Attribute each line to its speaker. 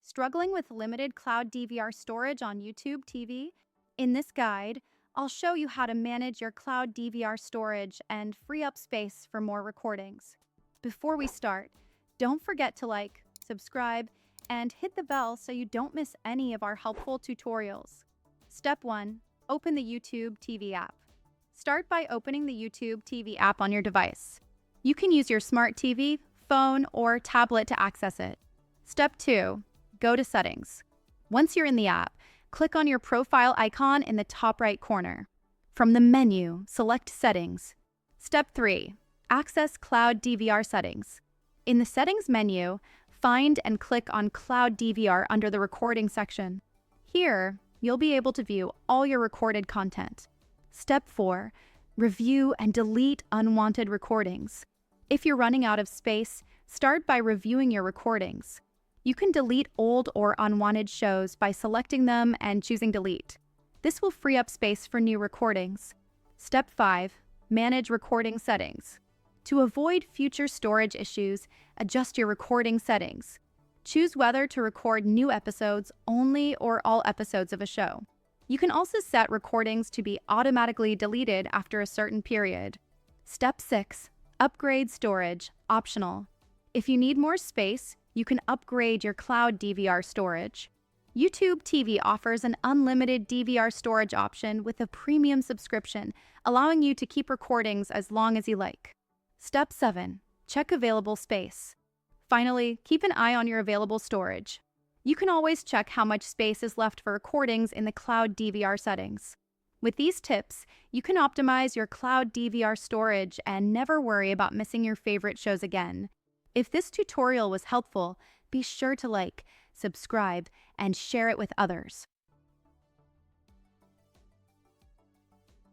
Speaker 1: Struggling with limited cloud DVR storage on YouTube TV? In this guide, I'll show you how to manage your cloud DVR storage and free up space for more recordings. Before we start, don't forget to like, subscribe, and hit the bell so you don't miss any of our helpful tutorials. Step 1. Open the YouTube TV app. Start by opening the YouTube TV app on your device. You can use your smart TV, phone, or tablet to access it. Step 2. Go to Settings. Once you're in the app, click on your profile icon in the top right corner. From the menu, select Settings. Step 3. Access Cloud DVR Settings. In the Settings menu, find and click on Cloud DVR under the Recording section. Here, you'll be able to view all your recorded content. Step 4. Review and delete unwanted recordings. If you're running out of space, start by reviewing your recordings. You can delete old or unwanted shows by selecting them and choosing Delete. This will free up space for new recordings. Step 5. Manage recording settings. To avoid future storage issues, adjust your recording settings. Choose whether to record new episodes only or all episodes of a show. You can also set recordings to be automatically deleted after a certain period. Step 6. Upgrade storage, optional. If you need more space, you can upgrade your cloud DVR storage. YouTube TV offers an unlimited DVR storage option with a premium subscription, allowing you to keep recordings as long as you like. Step 7. Check available space. Finally, keep an eye on your available storage. You can always check how much space is left for recordings in the cloud DVR settings. With these tips, you can optimize your cloud DVR storage and never worry about missing your favorite shows again. If this tutorial was helpful, be sure to like, subscribe, and share it with others.